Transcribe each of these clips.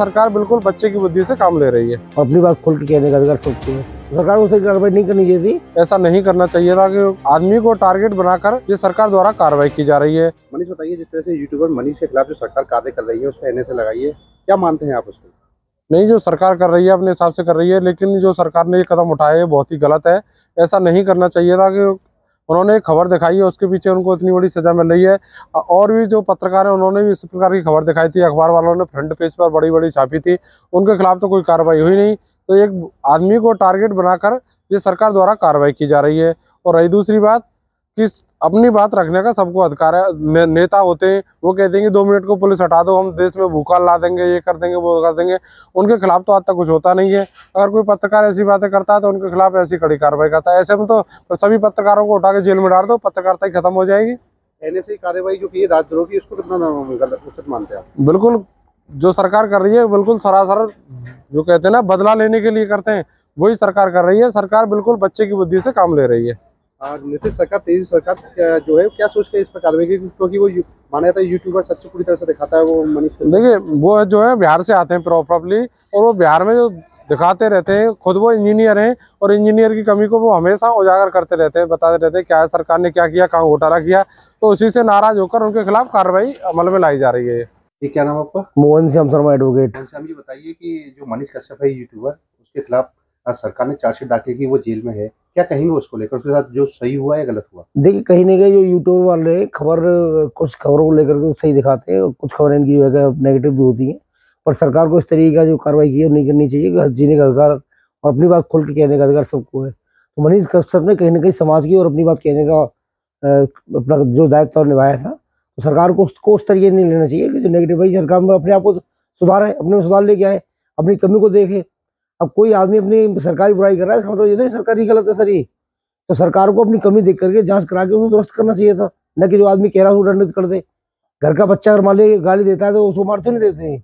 सरकार बिल्कुल बच्चे की बुद्धि से काम ले रही है। अपनी बात खोल के कहने का अधिकार सबको है। सरकार को सही कार्रवाई नहीं करनी चाहिए थी। ऐसा नहीं करना चाहिए था कि आदमी को टारगेट बनाकर ये सरकार द्वारा कार्रवाई की जा रही है। मनीष बताइए, जिस तरह से यूट्यूबर मनीष के खिलाफ जो सरकार कार्य कर रही है उस पर एनएसए लगाई है, क्या मानते हैं आप उसको? नहीं, जो सरकार कर रही है अपने हिसाब से कर रही है, लेकिन जो सरकार ने ये कदम उठाया है बहुत ही गलत है। ऐसा नहीं करना चाहिए था कि उन्होंने एक खबर दिखाई है, उसके पीछे उनको इतनी बड़ी सजा मिल रही है। और भी जो पत्रकार हैं उन्होंने भी इस प्रकार की खबर दिखाई थी, अखबार वालों ने फ्रंट पेज पर बड़ी बड़ी छापी थी, उनके खिलाफ तो कोई कार्रवाई हुई नहीं। तो एक आदमी को टारगेट बनाकर ये सरकार द्वारा कार्रवाई की जा रही है। और रही दूसरी बात कि अपनी बात रखने का सबको अधिकार है। नेता होते हैं, वो कहते हैं कि 2 मिनट को पुलिस हटा दो, हम देश में भूखा ला देंगे, ये कर देंगे, वो कर देंगे। उनके खिलाफ तो आज तक कुछ होता नहीं है। अगर कोई पत्रकार ऐसी बातें करता है तो उनके खिलाफ ऐसी कड़ी कार्रवाई करता है। ऐसे में तो सभी पत्रकारों को उठा के जेल में डाल दो, पत्रकारिता ही खत्म हो जाएगी। एनएसए कार्रवाई जो की है राजद्रोह की, उसको कितना गलत उचित मानते हैं आप? बिल्कुल, जो सरकार कर रही है बिल्कुल सरासर जो कहते हैं ना बदला लेने के लिए करते हैं, वही सरकार कर रही है। सरकार बिल्कुल बच्चे की बुद्धि से काम ले रही है। नीतीश सरकार, तेजी सरकार जो है क्या सोच के इस पर कार्रवाई की, क्योंकि वो माना जाता है यूट्यूबर सच्ची पूरी तरह से दिखाता है वो मनीष। देखिए, वो जो है बिहार से आते हैं प्रॉपरली, और वो बिहार में जो दिखाते रहते हैं, खुद वो इंजीनियर हैं और इंजीनियर की कमी को वो हमेशा उजागर करते रहते हैं, बताते रहते हैं क्या सरकार ने क्या किया, कहाँ घोटाला किया। तो उसी से नाराज होकर उनके खिलाफ कार्रवाई अमल में लाई जा रही है। ये क्या नाम आपका? मोहन श्याम शर्मा, एडवोकेट। मोहन श्याम जी, बताइए कि जो मनीष कश्यप है यूट्यूबर, उसके खिलाफ आज सरकार ने चार्जशीट दाखिल की, वो जेल में है, क्या कहेंगे उसको लेकर? उसके साथ जो सही हुआ या गलत हुआ? देखिए, कहीं ना कहीं जो यूट्यूब वाले कुछ खबरों को लेकर के सही दिखाते हैं, कुछ खबरें इनकी जो है नेगेटिव भी होती हैं, पर सरकार को इस तरीके का जो कार्रवाई की है नहीं करनी चाहिए। जीने का अधिकार और अपनी बात खोल के कहने का अधिकार सबको है। तो मनीष कश्यप ने कहीं ना कहीं समाज की और अपनी बात कहने का अपना जो दायित्व निभाया था, तो सरकार को उसको उस तरीके नहीं लेना चाहिए कि जो नेगेटिव भाई सरकार में अपने आप को सुधारे, अपने में सुधार लेके आए, अपनी कमी को देखे। अब कोई आदमी अपनी सरकारी बुराई कर रहा है, इसका मतलब ये नहीं सरकार ही गलत है सर। तो सरकार को अपनी कमी देख करके जांच करा के उसको दुरुस्त करना चाहिए था, न कि जो आदमी कह रहा है उसको दंडित कर दे। घर का बच्चा अगर मान लीजिए गाली देता है तो उसको मारते नहीं देते हैं।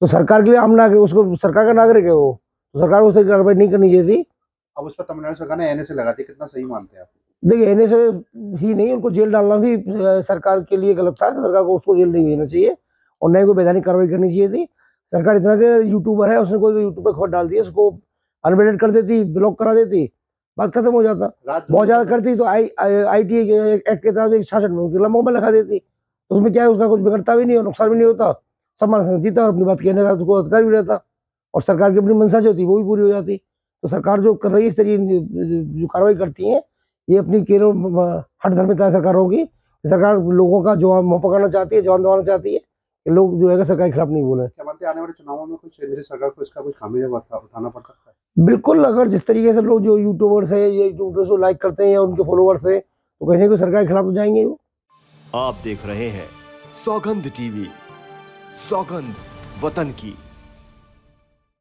तो सरकार के लिए हम नागरिक, उसको सरकार का नागरिक है वो, तो सरकार को उसकी कार्रवाई नहीं करनी चाहिए थी। अब उस पर तमिलनाडु सरकार ने एनएसए लगा दी, कितना सही मानते हैं आप? देखिए, एनएसए ही नहीं, उनको जेल डालना भी सरकार के लिए गलत था। सरकार को उसको जेल नहीं भेजना चाहिए और न ही कोई वैधानिक कार्रवाई करनी चाहिए थी। सरकार इतना के यूट्यूबर है, उसने कोई यूट्यूब पर खबर डाल दी, उसको अनवेटेड कर देती, ब्लॉक करा देती, बात खत्म हो जाता। बहुत ज्यादा करती तो IT एक्ट के तहत 66 में उनकी लंबों में लगा देती। तो उसमें क्या है, उसका कुछ बिगड़ता भी नहीं और नुकसान भी नहीं होता, सम्मान से जीता और अपनी बात कहने का उसको अधिकार भी रहता, और सरकार की अपनी मंशा जो थी वो भी पूरी हो जाती। तो सरकार जो कर रही है इस तरीके जो कार्रवाई करती है, ये अपनी केवल हट धर्मिता सरकारों की। सरकार लोगों का जवान मुँह पकड़ना चाहती है, जवान दबाना चाहती है कि लोग जो है सरकार के खिलाफ नहीं बोले। क्या मानते हैं आने वाले चुनावों में कुछ सरकार को इसका कुछ खामियाजा उठाना पड़ सकता है? बिल्कुल, अगर जिस तरीके से लोग जो यूट्यूबर्स है, ये यूट्यूबर्स को लाइक करते हैं या उनके फॉलोअर्स है, तो कहीं ना कहीं सरकार के खिलाफ तो जाएंगे वो। आप देख रहे हैं सौगंध टीवी, सौगंध वतन की।